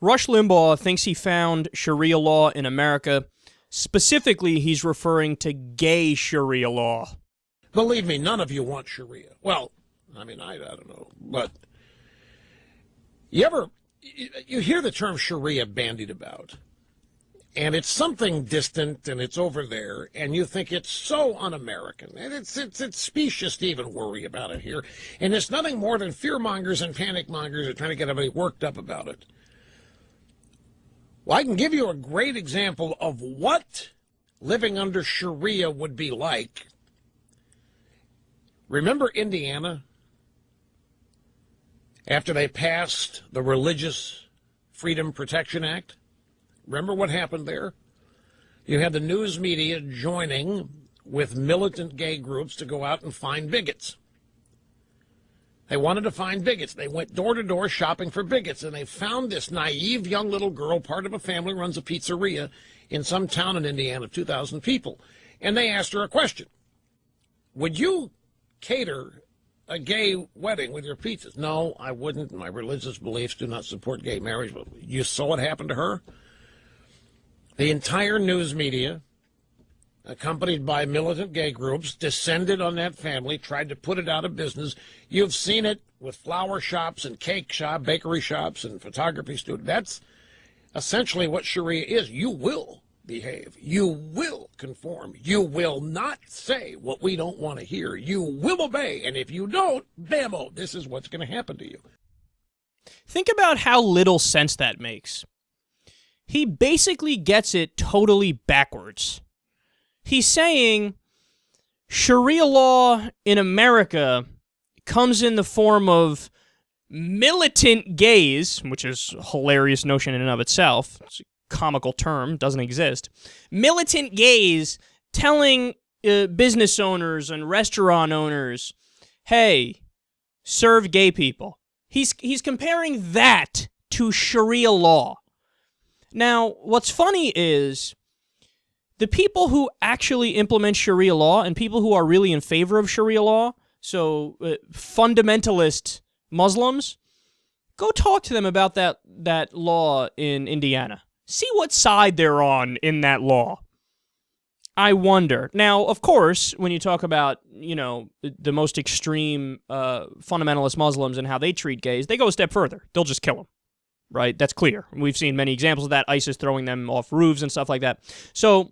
Rush Limbaugh thinks he found Sharia law in America. Specifically, he's referring to gay Sharia law. Believe me, none of you want Sharia. Well, I don't know, but you hear the term Sharia bandied about, and it's something distant, and it's over there, and you think it's so un-American, and it's specious to even worry about it here, and it's nothing more than fear-mongers and panic-mongers are trying to get everybody worked up about it. Well, I can give you a great example of what living under Sharia would be like. Remember Indiana? After they passed the Religious Freedom Protection Act? Remember what happened there? You had the news media joining with militant gay groups to go out and find bigots. They wanted to find bigots. They went door to door shopping for bigots, and they found this naive young little girl, part of a family, runs a pizzeria in some town in Indiana of 2,000 people. And they asked her a question. Would you cater a gay wedding with your pizzas? No, I wouldn't. My religious beliefs do not support gay marriage. But you saw what happened to her? The entire news media, accompanied by militant gay groups, descended on that family, tried to put it out of business. You've seen it with flower shops and cake shop, bakery shops and photography studios. That's essentially what Sharia is. You will behave. You will conform. You will not say what we don't want to hear. You will obey. And if you don't, bammo, this is what's going to happen to you. Think about how little sense that makes. He basically gets it totally backwards. He's saying Sharia law in America comes in the form of militant gays, which is a hilarious notion in and of itself. It's a comical term, doesn't exist. Militant gays telling business owners and restaurant owners, hey, serve gay people. He's comparing that to Sharia law. Now, what's funny is the people who actually implement Sharia law and people who are really in favor of Sharia law, so fundamentalist Muslims, go talk to them about that law in Indiana. See what side they're on in that law. I wonder. Now, of course, when you talk about, the most extreme fundamentalist Muslims and how they treat gays, they go a step further. They'll just kill them. Right? That's clear. We've seen many examples of that, ISIS throwing them off roofs and stuff like that. So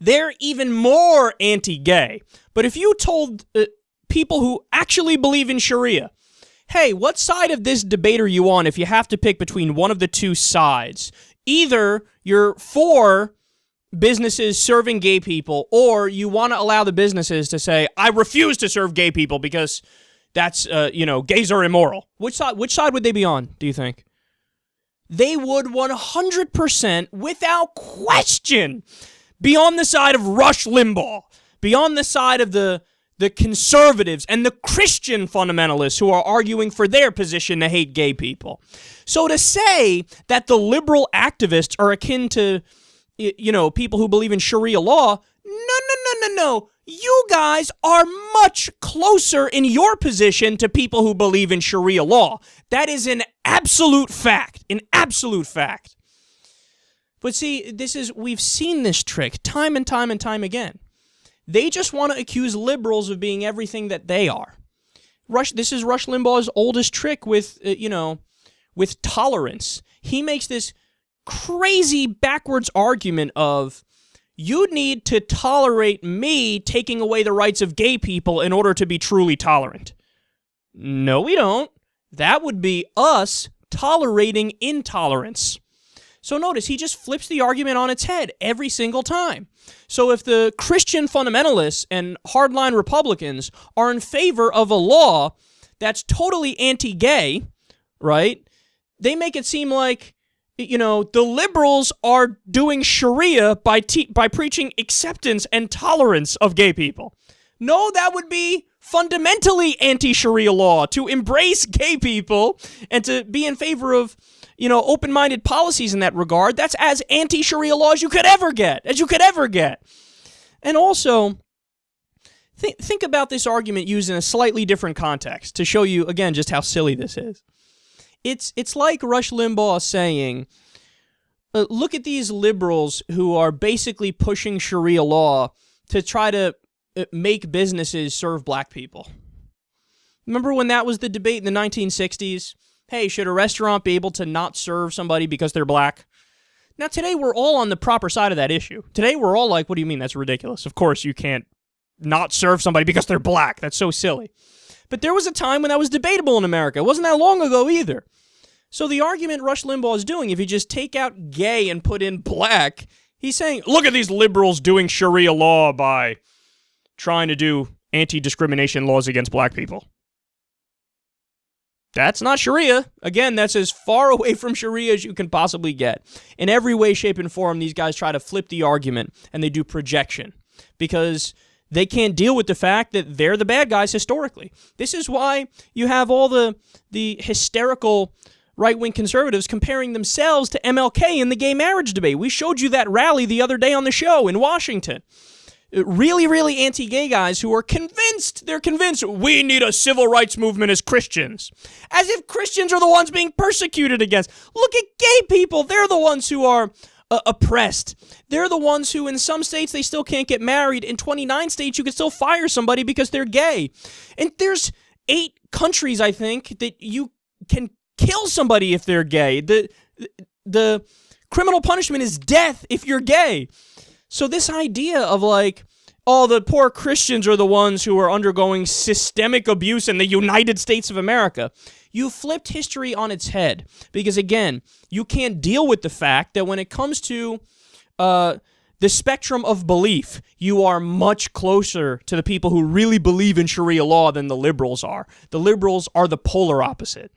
they're even more anti-gay. But if you told people who actually believe in Sharia, hey, what side of this debate are you on if you have to pick between one of the two sides? Either you're for businesses serving gay people, or you want to allow the businesses to say, I refuse to serve gay people because that's, gays are immoral. Which side would they be on, do you think? They would 100%, without question, be on the side of Rush Limbaugh, be on the side of the conservatives and the Christian fundamentalists who are arguing for their position to hate gay people. So to say that the liberal activists are akin to, people who believe in Sharia law, no. You guys are much closer in your position to people who believe in Sharia law. That is an absolute fact. An absolute fact. But see, we've seen this trick time and time and time again. They just want to accuse liberals of being everything that they are. This is Rush Limbaugh's oldest trick with tolerance. He makes this crazy backwards argument of, you need to tolerate me taking away the rights of gay people in order to be truly tolerant. No, we don't. That would be us tolerating intolerance. So notice, he just flips the argument on its head every single time. So if the Christian fundamentalists and hardline Republicans are in favor of a law that's totally anti-gay, right, they make it seem like, the liberals are doing Sharia by preaching acceptance and tolerance of gay people. No, that would be fundamentally anti-Sharia law, to embrace gay people and to be in favor of, open-minded policies in that regard. That's as anti-Sharia law as you could ever get, And also, think about this argument used in a slightly different context to show you, again, just how silly this is. It's like Rush Limbaugh saying, look at these liberals who are basically pushing Sharia law to try to make businesses serve black people. Remember when that was the debate in the 1960s? Hey, should a restaurant be able to not serve somebody because they're black? Now, today we're all on the proper side of that issue. Today we're all like, what do you mean? That's ridiculous. Of course you can't not serve somebody because they're black. That's so silly. But there was a time when that was debatable in America. It wasn't that long ago either. So the argument Rush Limbaugh is doing, if you just take out gay and put in black, he's saying, look at these liberals doing Sharia law by trying to do anti-discrimination laws against black people. That's not Sharia. Again, that's as far away from Sharia as you can possibly get. In every way, shape, and form, these guys try to flip the argument, and they do projection because they can't deal with the fact that they're the bad guys historically. This is why you have all the hysterical right-wing conservatives comparing themselves to MLK in the gay marriage debate. We showed you that rally the other day on the show in Washington. Really, really anti-gay guys who are convinced, they're convinced we need a civil rights movement as Christians. As if Christians are the ones being persecuted against. Look at gay people. They're the ones who are oppressed. They're the ones who in some states they still can't get married. In 29 states you can still fire somebody because they're gay. And there's 8 countries, I think, that you can kill somebody if they're gay. The criminal punishment is death if you're gay. So this idea of like, oh, the poor Christians are the ones who are undergoing systemic abuse in the United States of America. You flipped history on its head. Because again, you can't deal with the fact that when it comes to the spectrum of belief, you are much closer to the people who really believe in Sharia law than the liberals are. The liberals are the polar opposite.